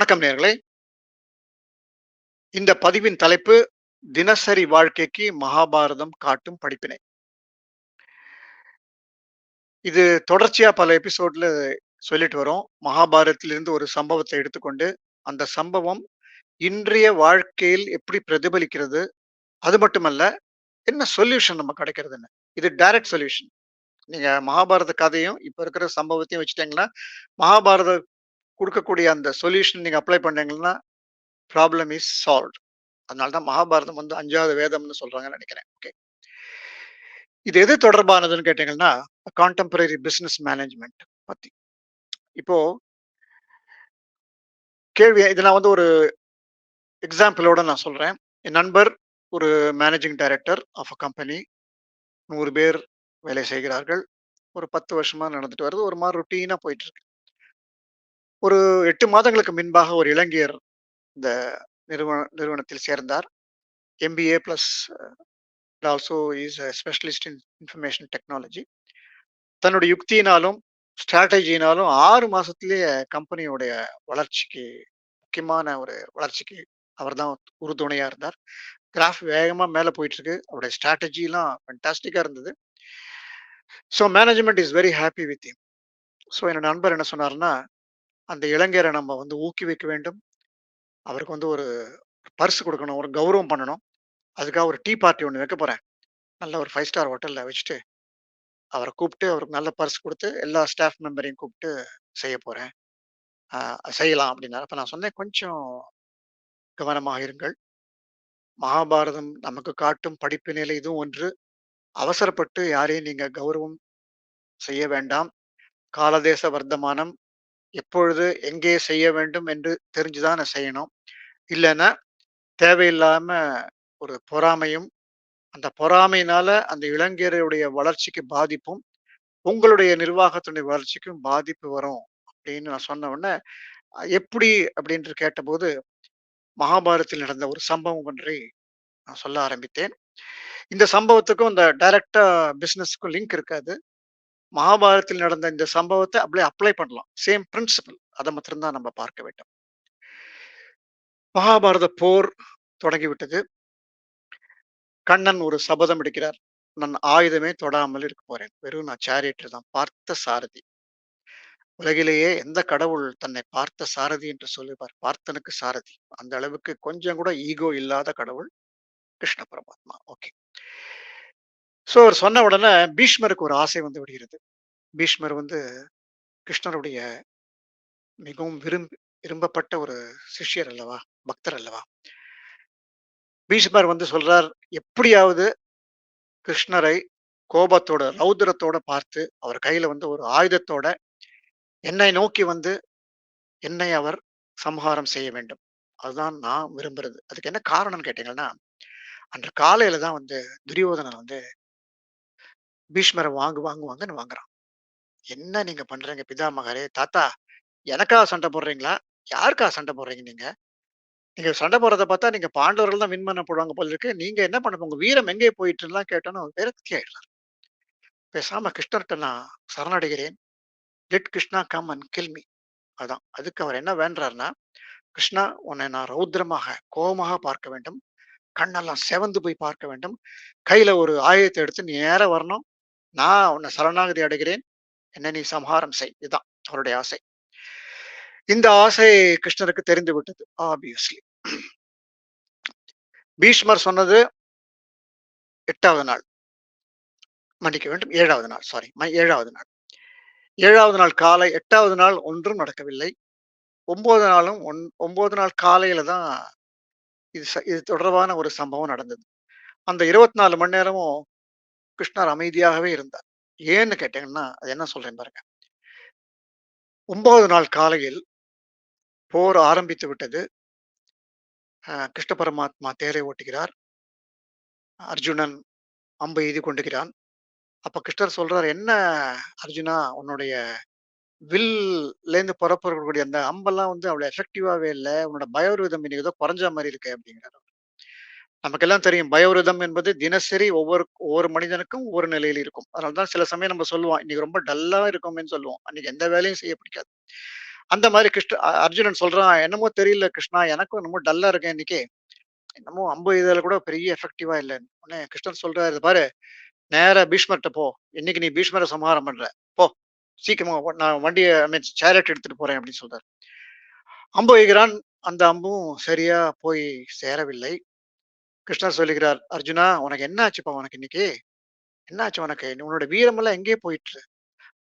வணக்கம் நேயர்களே. இந்த பதிவின் தலைப்பு தினசரி வாழ்க்கைக்கு மகாபாரதம் காட்டும் படிப்பினை. இது தொடர்ச்சியா பல எபிசோட்ல சொல்லிட்டு வரோம். மகாபாரதத்திலிருந்து ஒரு சம்பவத்தை எடுத்துக்கொண்டு, அந்த சம்பவம் இன்றைய வாழ்க்கையில் எப்படி பிரதிபலிக்கிறது? அது மட்டுமல்ல, என்ன சொல்யூஷன் நமக்கு கிடைக்கிறதுன்னு. இது டைரக்ட் சொல்யூஷன். நீங்க மகாபாரத கதையும், இப்ப இருக்கிற சம்பவத்தையும் வச்சுட்டீங்கன்னா, மகாபாரதம் குடுக்கக்கூடிய அந்த சொல்யூஷன் நீங்க அப்ளை பண்ணீங்கன்னா, ப்ராப்ளம் இஸ் சால்வ்ட். அதனால தான் மகாபாரதம் வந்து 5வது வேதம்னு சொல்றாங்கன்னு நெனைக்கிறேன். ஓகே. இது எது தொடர்பானதுன்னு கேட்டீங்கன்னா, கான்டெம்பரரி பிசினஸ் மேனேஜ்மென்ட் பத்தி. இப்போ கேள்வி இத நான் வந்து ஒரு எக்ஸாம்பிளோட நான் சொல்றேன். என் நண்பர் ஒரு managing director of a company. 100 பேர் வேலை செய்கிறார்கள். ஒரு 10 வருஷமா நடந்துட்டு வருது. ஒரு மாரி ரொட்டீனா போயிட்டு இருக்கு. ஒரு 8 மாதங்களுக்கு முன்பாக ஒரு இளைஞர் இந்த நிறுவனத்தில் சேர்ந்தார். MBA plus also is a specialist in information technology. தன்னுடைய யுக்தியினாலும், ஸ்ட்ராட்டஜியினாலும் 6 மாசத்திலேயே கம்பெனியோடைய வளர்ச்சிக்கு முக்கியமான ஒரு வளர்ச்சிக்கு அவர்தான் உறுதுணையா இருந்தார். கிராஃப் வேகமா மேல போயிட்டுருக்கு. அவருடைய ஸ்ட்ராட்டஜிலாம் ஃபேன்டாஸ்டிக்கா இருந்தது. So management is very happy with him. So என்னோட நண்பர் என்ன சொன்னாருன்னா, அந்த இளைஞரை நம்ம வந்து ஊக்குவிக்க வேண்டும். அவருக்கு வந்து ஒரு பரிசு குடுக்கணும். ஒரு கௌரவம் பண்ணணும். அதுக்காக ஒரு டீ பார்ட்டி ஒண்ணு வைக்க போறேன். நல்ல ஒரு 5 ஸ்டார் ஹோட்டல்ல வச்சுட்டு, அவர கூப்ட்டு அவருக்கு நல்ல பரிசு குடுத்து, எல்லா ஸ்டாஃப் மெம்பரையும் கூப்ட்டு செய்ய போறேன். செய்யலாம் அப்டின்னாரு. அப்ப நான் சொன்னேன், "கொஞ்சம் கவனமாக இருங்கள். மகாபாரதம் நமக்கு காட்டும் படிப்பினையில இதுவும் ஒன்று. அவசரப்பட்டு யாரையும் நீங்க கௌரவம் செய்ய வேண்டாம். காலதேச வர்த்தமானம். எப்பொழுது, எங்கே செய்ய வேண்டும் என்று தெரிஞ்சு தான செய்யணும். இல்லன்னா தேவையில்லாம ஒரு பொறாமையும், அந்த பொறாமையினால அந்த இளைஞருடைய வளர்ச்சிக்கு பாதிப்பும், உங்களுடைய நிர்வாகத்தினுடைய வளர்ச்சிக்கும் பாதிப்பு வரும்." அப்படின்னு நான் சொன்ன உடனே, எப்படி அப்படின்னு கேட்டபோது, மகாபாரதத்தில் நடந்த ஒரு சம்பவம் ஒன்றை நான் சொல்ல ஆரம்பித்தேன். இந்த சம்பவத்துக்கும் இந்த டைரக்ட்டா பிசினஸ்க்கும் லிங்க் இருக்காது. மகாபாரதத்தில் நடந்த இந்த சம்பவத்த அப்படியே அப்ளை பண்ணலாம். Same principle. அத மாத்திரம் தான் நம்ம பார்க்க வேண்டும். மகாபாரத போர் தொடங்கிவிட்டது. கண்ணன் ஒரு சபதம் எடுக்கிறார். நான் ஆயுதமே தொடாமல் இருக்க போறேன். வெறும் நான் சேரியட்டர் தான். பார்த்த சாரதி. உலகிலேயே எந்த கடவுள் தன்னை பார்த்த சாரதி என்று சொல்லுவார்? பார்த்தனுக்கு சாரதி. அந்த அளவுக்கு கொஞ்சம் கூட ஈகோ இல்லாத கடவுள் கிருஷ்ண பரமாத்மா. ஓகே. ஸோ அவர் சொன்ன உடனே பீஷ்மருக்கு ஒரு ஆசை வந்து விடுகிறது. பீஷ்மர் வந்து கிருஷ்ணருடைய மிகவும் விரும்பப்பட்ட ஒரு சிஷ்யர் அல்லவா? பக்தர் அல்லவா? பீஷ்மர் வந்து சொல்றார், எப்படியாவது கிருஷ்ணரை கோபத்தோட, ரௌத்ரத்தோட பார்த்து, அவர் கையில வந்து ஒரு ஆயுதத்தோட என்னை நோக்கி வந்து, என்னை அவர் சம்ஹாரம் செய்ய வேண்டும். அதுதான் நான் விரும்புறது. அதுக்கு என்ன காரணம்னு கேட்டீங்கன்னா, அன்று காலையில தான் வந்து துரியோதனன் வந்து பீஷ்மர வாங்குன்னு வாங்குறான். "என்ன நீங்க பண்றீங்க பிதாமகரே? தாத்தா எனக்கா சண்டை போடுறீங்களா? யாருக்கா சண்டை போடுறீங்க நீங்க? நீங்க சண்டை போடுறத பார்த்தா நீங்க பாண்டவர்கள் தான் வின் பண்ண போடுவாங்க போல இருக்கு. நீங்க என்ன பண்ண உங்க வீரம் எங்கே போயிட்டுலாம் கேட்டோன்னே அவர் விரக்தி ஆயிடுறார். பேசாம கிருஷ்ணர்ட்ட நான் சரணடைகிறேன். Let Krishna come and kill me. அதான். அதுக்கு அவர் என்ன வேண்டுறார்ன்னா, கிருஷ்ணா உன்னை நான் ரௌத்ரமாக, கோவமாக பார்க்க வேண்டும். கண்ணெல்லாம் சிவந்து போய் பார்க்க வேண்டும். கையில ஒரு ஆயுதத்த எடுத்து நீ நேரா வரணும். நான் உன்னை சரணாகதி அடைகிறேன். என்னை நீ சம்ஹாரம் செய். இதுதான் அவருடைய ஆசை. இந்த ஆசை கிருஷ்ணருக்கு தெரிந்து விட்டது. ஆப்வியஸ்லி. பீஷ்மர் சொன்னது 8வது நாள். மன்னிக்க வேண்டும் 7வது நாள். சாரி. 7வது நாள். 7வது நாள் காலை 8வது நாள் ஒன்றும் நடக்கவில்லை. 9 நாளும் 9 நாள் காலையில தான் இது தொடர்பான ஒரு சம்பவம் நடந்தது. அந்த 24 மணி நேரமும் கிருஷ்ணர் அமைதியாகவே இருந்தார். ஏன்னு கேட்டீங்கன்னா, அது என்ன சொல்றேன் பாருங்க. 9 நாள் காலையில் போர் ஆரம்பித்து விட்டது. கிருஷ்ண பரமாத்மா தேரை ஓட்டுகிறார். அர்ஜுனன் அம்பு எய்து கொண்டிருக்கிறான். அப்ப கிருஷ்ணர் சொல்றார், "என்ன அர்ஜுனா உன்னுடைய வில்லேருந்து புறப்படக்கூடிய அந்த அம்பெல்லாம் வந்து அவ்வளவு எஃபெக்டிவாவே இல்ல. உன்னோட பயோரிதம் இன்னைக்கு ஏதோ குறைஞ்ச மாரி இருக்கு" அப்படிங்கிறாரு. நமக்கெல்லாம் தெரியும் பயோரிதம் என்பது தினசரி ஒவ்வொரு ஒவ்வொரு மனிதனுக்கும் ஒவ்வொரு நிலையில் இருக்கும். அதனால தான் சில சமயம் நம்ம சொல்லுவோம், "இன்னைக்கு ரொம்ப டல்லா இருக்கோமேன்னு" சொல்லுவோம். அன்னைக்கு எந்த வேலையும் செய்ய பிடிக்காது. அந்த மாரி அர்ஜுனன் சொல்றான், "என்னமோ தெரியல கிருஷ்ணா, எனக்கும் என்னமோ டல்லா இருக்கேன் இன்னைக்கு. என்னமோ அம்பு எய்தல கூட பெரிய எஃபெக்டிவா இல்லன்னு." உடனே கிருஷ்ணர் சொல்றாரு, "இத பாரு, நேரா பீஷ்மர்ட்ட போ. இன்னைக்கு நீ பீஷ்மர சம்ஹாரம் பண்ற. போ. சீக்கிரமா நான் வண்டிய ஐ மீன் சேரியட் எடுத்துட்டு போறேன்." அப்படின்னு சொல்றாரு. அம்பு எய்கிறான். அந்த அம்பும் சரியா போய் சேரவில்லை. கிருஷ்ணர் சொல்லுகிறார், "அர்ஜுனா, உனக்கு என்ன ஆச்சுப்பா உனக்கு இன்னைக்கு? என்ன ஆச்சு உனக்கு? உன்னோட வீரமெல்லாம் எங்கேயோ போயிற்று.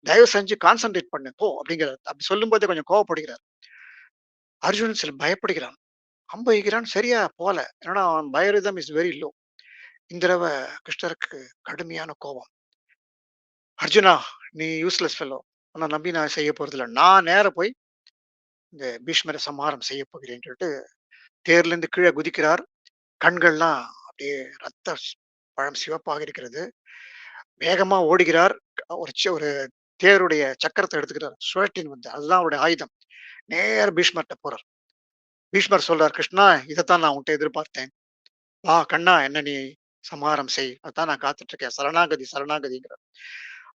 தயவு செஞ்சு கான்சன்ட்ரேட் பண்ணு. போ." அப்படிங்கிறார். அப்படி சொல்லும்போதே கொஞ்சம் கோவப்படுகிறார். அர்ஜுனன் சில பயப்படுகிறான். அம்பு எய்கிறான். சரியா போல. என்னடா அவன் பயோரிதம் இஸ் வெரி லோ. இந்த தடவ கிருஷ்ணருக்கு கடுமையான கோபம். "அர்ஜுனா, நீ யூஸ்லெஸ் ஃபெல்லோ. உன்ன நம்பி நான் செய்ய போறதில்ல. நான் நேரா போய் இந்த பீஷ்மர சம்ஹாரம் செய்யப் போகிறேன்னு" சொல்லிட்டு தேர்லருந்து கீழ குதிக்கிறார். கண்கள்லாம் அப்படியே ரத்த பழம் சிவப்பாக இருக்கிறது. வேகமா ஓடுகிறார். ஒரு தேருடைய சக்கரத்த எடுத்துக்கிறார். சுழற்றின்னு வந்து அதுதான் அவருடைய ஆயுதம். நேரா பீஷ்மர்ட்ட போறார். பீஷ்மர் சொல்றார், "கிருஷ்ணா, இதத்தான் நான் உன்ட்ட எதிர்பார்த்தேன். வா கண்ணா, என்ன நீ சம்ஹாரம் செய். அதான் நான் காத்துட்டு இருக்கேன். சரணாகதி, சரணாகதிங்கிறார்."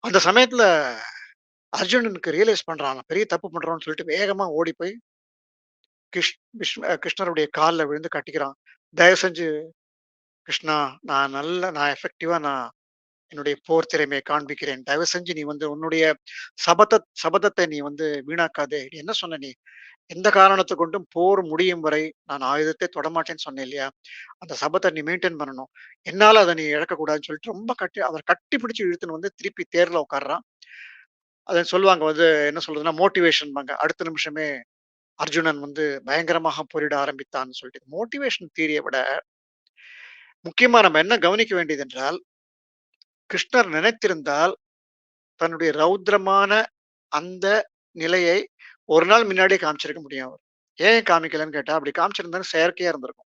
அந்த சமயத்துல அர்ஜுனனுக்கு ரியலைஸ் பண்றான். நான் பெரிய தப்பு பண்றோம்ன்னு சொல்லிட்டு வேகமா ஓடி போய் கிருஷ்ணருடைய கால்ல விழுந்து கட்டிக்கிறான். "தயவு செஞ்சு கிருஷ்ணா, நான் எஃபெக்டிவா என்னுடைய போர் திறமையை காண்பிக்கிறேன். தயவு செஞ்சு நீ வந்து உன்னுடைய சபதத்தை நீ வந்து வீணாக்காதே. நீ என்ன சொன்ன நீ? எந்த காரணத்தை கொண்டும் போர் முடியும் வரை நான் ஆயுதத்தை தொடமாட்டேன்னு சொன்னேன் இல்லையா? அந்த சபத்த நீ மெயின்டெயின் பண்ணணும். என்னால அத நீ இழக்கக்கூடாதுன்னு சொல்லிட்டு ரொம்ப அவர் கட்டி பிடிச்சு இழுத்துன்னு வந்து திருப்பி தேர்ல உட்கார்றான். அத சொல்லுவாங்க வந்து என்ன சொல்றதுன்னா மோட்டிவேஷன்பாங்க. அடுத்த நிமிஷமே அர்ஜுனன் வந்து பயங்கரமாக போரிட ஆரம்பித்தான்னு சொல்லிட்டு. மோட்டிவேஷன் தியரிய விட முக்கியமா நம்ம என்ன கவனிக்க வேண்டியது என்றால், கிருஷ்ணர் நினைத்திருந்தால் தன்னுடைய ரௌத்ரமான அந்த நிலையை ஒரு நாள் முன்னாடியே காமிச்சிருக்க முடியும் அவர். ஏன் காமிக்கலன்னு கேட்டா, அப்படி காமிச்சிருந்தா செயற்கையா இருந்திருக்கும்.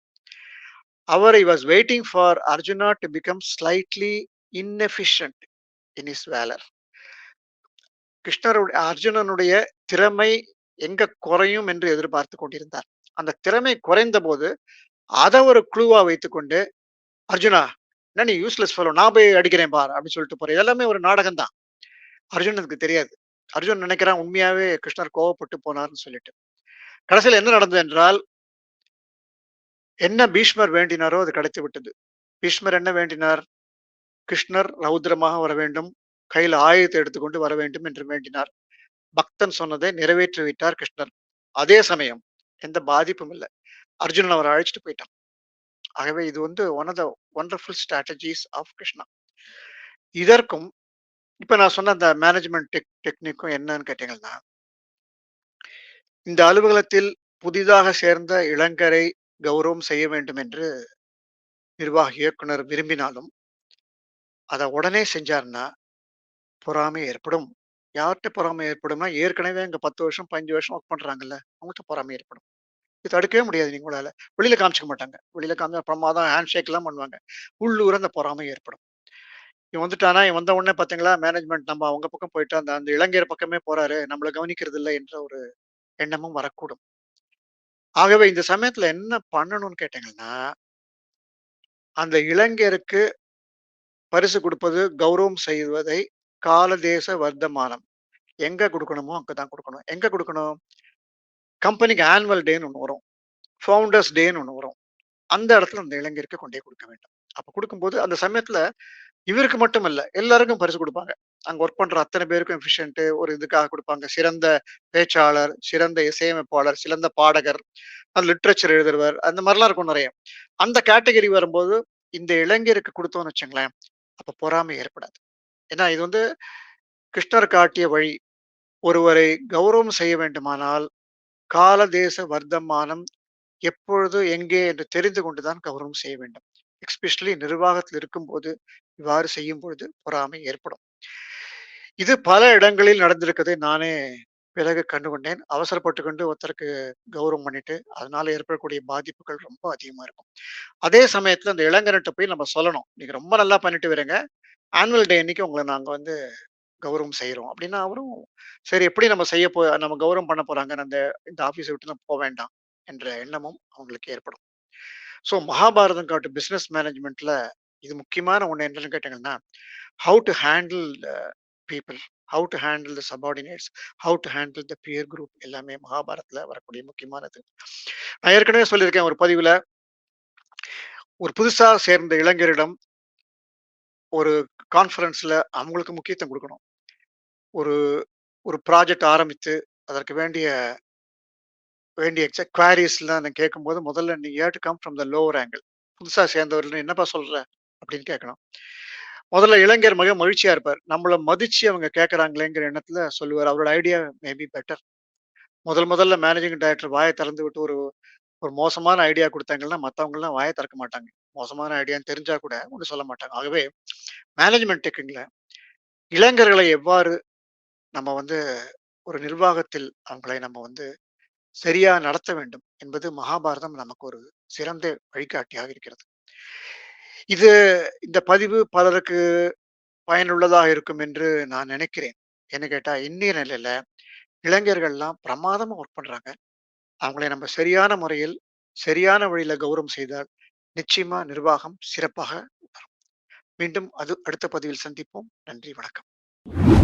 He was waiting for Arjuna to become slightly inefficient in his valor. அர்ஜுனனுடைய திறமை எங்க குறையும் என்று எதிர்பார்த்து கொண்டிருந்தார். அந்த திறமை குறைந்தபோது, அத ஒரு க்ளூவா வைத்துக்கொண்டு, "அர்ஜுனா, என்ன நீ யூஸ்லெஸ் ஃபெல்லோ, நான் போய் அடிக்கிறேன் பார்" அப்படின்னு சொல்லிட்டு போறார். இதெல்லாமே ஒரு நாடகம் தான். அர்ஜுனனுக்கு தெரியாது. அர்ஜுனன் நினைக்கிறான் உண்மையாவே கிருஷ்ணர் கோவப்பட்டு போனார்ன்னு சொல்லிட்டு. கடைசியில என்ன நடந்தது என்றால், என்ன பீஷ்மர் வேண்டினாரோ அது கிடைத்து விட்டது. பீஷ்மர் என்ன வேண்டினார்? கிருஷ்ணர் ரௌத்ரமாக வர வேண்டும். கையில ஆயுதத்தை எடுத்துக்கொண்டு வர வேண்டும் என்று வேண்டினார். பக்தன் சொன்னதை நிறைவேற்றி விட்டார் கிருஷ்ணர். அதே சமயம் எந்த பாதிப்பும் இல்ல. அர்ஜுனன் அவர அழைச்சுட்டு போயிட்டான். ஆகவே இது வந்து one of the wonderful strategies of Krishna. இதற்கும் இப்ப நான் சொன்ன அந்த மேனேஜ்மென்ட் டெக்னிக்கும் என்னன்னு கேட்டீங்கன்னா, இந்த அலுவலகத்தில் புதிதாக சேர்ந்த இளங்கரை கௌரவம் செய்ய வேண்டும் என்று நிர்வாக இயக்குனர் விரும்பினாலும், அத உடனே செஞ்சாருன்னா பொறாமை ஏற்படும். யார்ட்ட பொறாமை ஏற்படும்னா, ஏற்கனவே அங்க 10 வருஷம், 15 வருஷம் ஒர்க் பண்றாங்கல்ல, அவங்கட்ட பொறாமை ஏற்படும். இது தடுக்கவே முடியாது நீங்க உங்களால. வெளியில காமிச்சுக்க மாட்டாங்க. வெளியில காமிச்சா பிரமாதம் ஹேண்ட் ஷேக்லாம் பண்ணுவாங்க. உள்ளூர அந்த பொறாமை ஏற்படும். இவன் வந்துட்டானா, இவன் வந்த உடனே பார்த்தீங்களா, மேனேஜ்மென்ட் நம்ம அவங்க பக்கம் போயிட்டு அந்த அந்த இளைஞர் பக்கமே போறாரு. நம்மள கவனிக்கிறது இல்ல என்ற ஒரு எண்ணமும் வரக்கூடும். ஆகவே இந்த சமயத்துல என்ன பண்ணணும்னு கேட்டீங்கன்னா, அந்த இளைஞருக்கு பரிசு குடுப்பது, கௌரவம் செய்வதை கால, தேச, வர்த்தமானம் எங்க குடுக்கணுமோ அங்க தான் குடுக்கணும். எங்க குடுக்கணும்? கம்பெனிக்கு ஆனுவல் டேன்னு ஒண்ணு வரும். ஃபவுண்டர்ஸ் டேன்னு ஒண்ணு வரும். அந்த இடத்துல அந்த இளைஞருக்கு கொண்டே குடுக்க வேண்டும். அப்ப குடுக்கும்போது அந்த சமயத்துல இவருக்கு மட்டும் இல்ல, எல்லாருக்கும் பரிசு குடுப்பாங்க. அங்க வொர்க் பண்ற அத்தன பேருக்கும் எஃபிஷியன்ட் ஒரு இதுக்காக குடுப்பாங்க. சிறந்த பேச்சாளர், சிறந்த இசையமைப்பாளர், சிறந்த பாடகர், லிட்ரேச்சர் எழுதுறவர், அந்த மாரிலாம் இருக்கும் நெறைய. அந்த கேட்டகரி வரும்போது, இந்த இளைஞருக்கு குடுத்தோம்னு வச்சுங்களேன், அப்ப பொறாமை ஏற்படாது. ஏன்னா இது வந்து கிருஷ்ணர் காட்டிய வழி. ஒருவரை கௌரவம் செய்ய வேண்டுமானால், கால, தேச, வர்த்தமானம் எப்பொழுது, எங்கே என்று தெரிந்து கொண்டு தான் கௌரவம் செய்ய வேண்டும். எஸ்பெஷலி நிர்வாகத்தில் இருக்கும்போது, இவ்வாறு செய்யும் பொழுது பொறாமை ஏற்படும். இது பல இடங்களில் நடந்திருக்கதை நானே பிறகு கண்டுகொண்டேன். அவசரப்பட்டு கொண்டு ஒருத்தருக்கு கௌரவம் பண்ணிட்டு, அதனால ஏற்படக்கூடிய பாதிப்புகள் ரொம்ப அதிகமா இருக்கும். அதே சமயத்துல அந்த இளைஞர்ட்ட போய் நம்ம சொல்லணும். "நீங்க ரொம்ப நல்லா பண்ணிட்டு வரீங்க. ஆனுவல் டே அன்னைக்கு உங்கள நாங்க வந்து கௌரவம் செய்றோம்." அப்படின்னா அவரும், சரி எப்படி நம்ம கௌரவம் பண்ண போறாங்க. இந்த ஆஃபீஸ விட்டு நான் வேண்டாம் என்ற எண்ணமும் அவங்களுக்கு ஏற்படும். ஸோ மகாபாரதம் காட்டும் பிசினஸ் மேனேஜ்மென்ட்ல இது முக்கியமான ஒண்ணு என்னன்னு கேட்டீங்கன்னா, how to handle people. How to handle the subordinates, how to handle the peer group எல்லாமே மகாபாரதத்துல வரக்கூடிய முக்கியமானது. நான் ஏற்கனவே சொல்லியிருக்கேன் ஒரு பதிவுல, ஒரு புதுசா சேர்ந்த இளைஞரிடம் ஒரு கான்ஃபரன்ஸ்ல அவங்களுக்கு முக்கியத்துவம் குடுக்கணும். ஒரு ஒரு ப்ராஜெக்ட் ஆரம்பித்து, அதற்கு வேண்டிய வேண்டிய குவாரீஸ்லாம் நான் கேட்கும்போது, முதல்ல நீ you have to come from the lower angle. புதுசா சேர்ந்தவர்கள் என்னப்பா சொல்ற? அப்படின்னு கேட்கணும். முதல்ல இளைஞர் மிக மகிழ்ச்சியா இருப்பார். நம்மள மதிச்சு அவங்க கேட்கறாங்களேங்கிற எண்ணத்துல சொல்லுவாரு. அவரோட ஐடியா மே பி பெட்டர். முதல்ல மேனேஜிங் டைரக்டர் வாய திறந்து விட்டு ஒரு ஒரு மோசமான ஐடியா குடுத்தாங்கன்னா, மத்தவங்கலாம் வாய திறக்க மாட்டாங்க. மோசமான ஐடியான்னு தெரிஞ்சா கூட ஒண்ணும் சொல்ல மாட்டாங்க. ஆகவே மேனேஜ்மென்ட் டெக்கிங்ல இளைஞர்களை எவ்வாறு நம்ம வந்து ஒரு நிர்வாகத்தில் அவங்களை நம்ம வந்து சரியா நடத்த வேண்டும் என்பது மகாபாரதம் நமக்கு ஒரு சிறந்த வழிகாட்டியாக இருக்கிறது. இது இந்த பதிவு பலருக்கு பயனுள்ளதாக இருக்கும் என்று நான் நினைக்கிறேன். என்ன கேட்டா, இன்னைய நிலையில இளைஞர்கள்லாம் பிரமாதமா ஒர்க் பண்றாங்க. அவங்களை நம்ம சரியான முறையில், சரியான வழியில கௌரவம் செய்தால், நிச்சயமா நிர்வாகம் சிறப்பாக மீண்டும் அடுத்த பதிவில் சந்திப்போம். நன்றி, வணக்கம்.